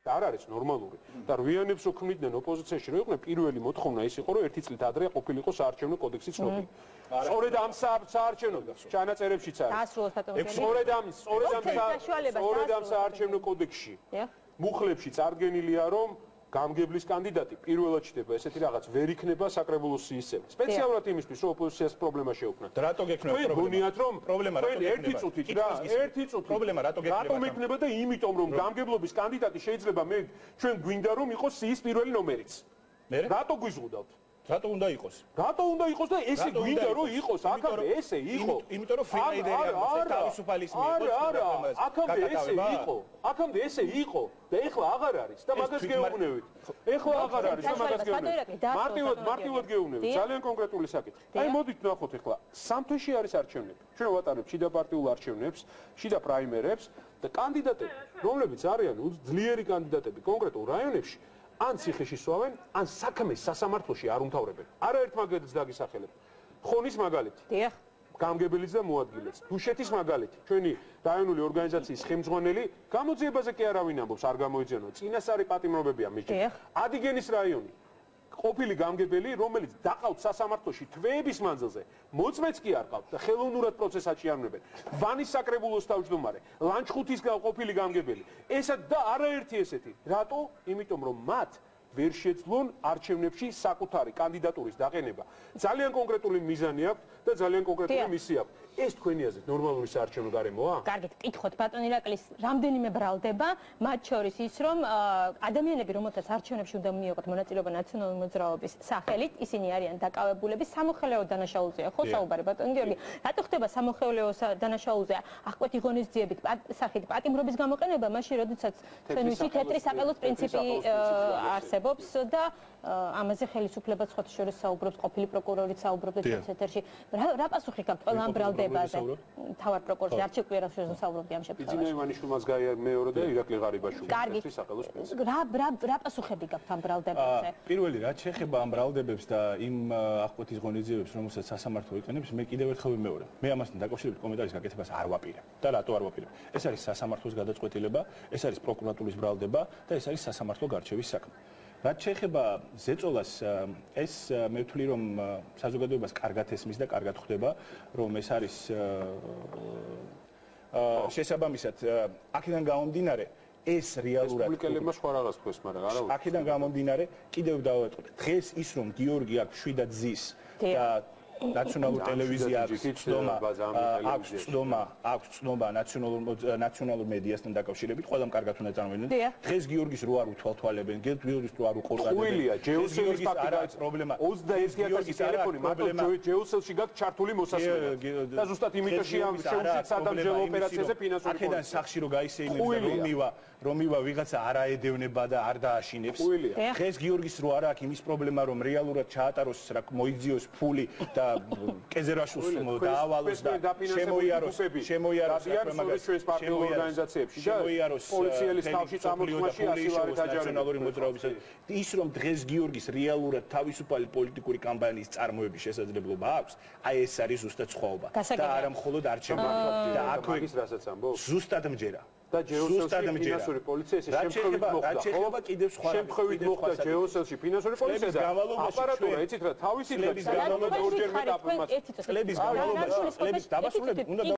არ არის ნორმალური და რვიანებს ოქმნიდნენ ოპოზიციაში რომ იყვნენ პირველი მოთხოვნა ის იყო რომ ერთი წლით ადრე ყოფილიყო საარჩევნო კოდექსი ცნობილი. სწორედ ამ საარჩევნო ჩანაწერებშიც არის. სწორედ ამ საარჩევნო კოდექსში მუხლებში წარდგენილია რომ გამგებლის კანდიდატი პირველად ჩდება ესეთი რაღაც ვერ იქნება საკრებულოს სიისცემი. სპეციალურად იმისთვის რომ ოპოზიციას პრობლემა შეუქმნათ. რატო გექნება პრობლემა? გონიათ რომ პრობლემა რატო გექნება? ერთი წუთით რა, ერთი წუთით. პრობლემა რატო გექნება? რატომ ექნება და იმიტომ რომ გამგებლობის კანდიდატი შეიძლება მე ჩვენ გვინდა რომ იყოს სიის პირველი ნომერიც. რატო გვიზღუდავთ? რატო უნდა იყოს? რატო უნდა იყოს და ესე გვინდა რომ იყოს? აქამდე ესე იყო. იმიტომ რომ ფრინაიდერი არის თავისუფალი ისმი იყო. არა, აქამდე ესე იყო. აქამდე ესე იყო და ეხლა აღარ არის და მაგას გეუბნებით. ეხლა აღარ არის და მაგას გეუბნებით. მარტივად გეუბნებით. ძალიან კონკრეტული საკითხი. აი მოდით ნახოთ ეხლა. სამ თვეში არის არჩევნები. ჩვენ ვატარებთ შიდა პარტიულ არჩევნებს, შიდა პრაიმერებს და კანდიდატები, რომლებიც არიან ძლიერი კანდიდატები კონკრეტულ რაიონებში ან ციხეში სვავენ, ან საქმეს სასამართლოში არ უმთავრებენ. არაერთ მაგალითს დაგისახელებ. ხონის მაგალითი. დიახ. გამგებელიც და მოადგილეც. დუშეთის მაგალითი. ჩვენი რაიონული ორგანიზაციის ხელმძღვანელი გამოძიებაზე კი არავინ ამბობს, არ გამოიძიებო. წინასწარი პატიმრობებია მიჭირდა. ადიგენის რაიონი. ყოფილი გამგებელი, რომელიც დაყავთ სასამართლოში თვეების მანძილზე, მოწმეც კი არ ყავთ და ხელოვნურად პროცესს აჭიანებენ. ვანის საკრებულოს თავმჯდომარე, ლანჩხუთის ყოფილი გამგებელი. ესა და არაერთი ესეთი. რატო? იმიტომ რომ მათ ვერ შეძლონ არჩევნებში საკუთარი კანდიდატურის დაყენება. ძალიან კონკრეტული მიზანი აქვს და ძალიან კონკრეტული მისია აქვს. ეს თქვენი აზრით ნორმალური საარჩევნო გარემოა? კარგით, კითხოთ ბატონ ირაკლის, რამდენიმე ბრალდება, მათ შორის ის რომ ადამიანები, რომელთაც არჩევნებში უნდა მიიღოთ მონაწილეობა ნაციონალური მოძრაობის სახელით, ისინი არიან დაკავებულები სამოხელეო დანაშაულზეა, ხო საუბარი ბატონ გიორგი? რატო ხდება სამოხელეო დანაშაულზე აღკვეთი ღონისძიებით სახით პატიმრობის გამოყენება, მაშინ როდესაც ჩვენ ვიცით თეთრი საყელოს პრინციპი არსებობს და ამაზე ხელისუფლება სხვა შორის საუბრობს, ყოფილი პროკურორიც საუბრობდა ჩვენს ეთერში. რა პასუხი გაქვთ ყველა ამ ბრალდებაზე? თავარ პროკურორში არჩილ კვირაშვილზე საუბრობდი ამ შეფასებაში. იძინა ივანიშვილმაც მეორე და ირაკლი ღარიბაშვილი. თეთრი საყელოს პრინციპი. რა პასუხები გაქვთ ამ ბრალდებაზე? პირველი რაც შეეხება ამ ბრალდებებს და იმ აღკვეთის ღონისძიებებს, რომელსაც სასამართლო იყენებს, მე კიდევ ერთხელ ვიმეორებ. მე ამასთან დაკავშირებით კომენტარის გაკეთებას არ ვაპირებ. და რატო არ ვაპირებ? ეს არის სასამართლოს გადაწყვეტილება, ეს არის პროკურატურის ბრალდება და ეს არის სასამართლო გარჩევის საქმე. რაც შეეხება ზეწოლას, ეს მე ვთვლი რომ საზოგადოებას კარგად ესმის და კარგად ხვდება, რომ ეს არის შესაბამისად აქედან გამომდინარე ეს რეალურად რესპუბლიკელებმა სხვა რაღაც თქვეს, მაგრამ არა. აქედან გამომდინარე კიდევ დავატყობ. დღეს ის რომ გიორგი აქ შვიდად ზის და ნაციონალურ ტელევიზია აქვს ცნობა ნაციონალურ მედიასთან დაკავშირებით, ყველამ კარგად უნდა წარმოიდგინოთ. დღეს გიორგის რო არ უთვალთვალებენ, გიორგის რო არ უყურებენ. ხვილია, ჯეუსელის ფაქტი პრობლემა. 21000 ტელეფონი მარტო ჯეუსელში გაქვს ჩართული მოსასმენა. და ზუსტად იმიტოში ამ შეუძლია სადამჯელო ოპერაციაზე ფინანსური აქედან სახში რო გაისეიმებს რომივა ვიღაცა არაედევნება და არ დააშინებს. დღეს გიორგის რო არ აქვს იმის პრობლემა რომ реалურად ჩაატაროს რა მოიძიოს ფული და კეზერაშულს დაავალოს და შემოიაროს პოლიციელის თავში წამოწმაში ასივარეთ ნაციონალური მოძრაობის ის რომ დღეს გიორგის რეალურად თავისუფალი პოლიტიკური კამპანიის წარმოების შესაძლებლობა აქვს, აი ეს არის ზუსტად სხვაობა და არა მხოლოდ არჩევნები და აქვე რასაც ამბობს ზუსტად მჯერა და ჯეოსელში ფინანსური პოლიცია ეს შემთხვევით მოხდა. ხო, კიდევ სხვა შემთხვევით მოხდა ჯეოსელში ფინანსური პოლიცია და აპარატურა, იცით რა, თავისი წლების განმავლობაში უნდა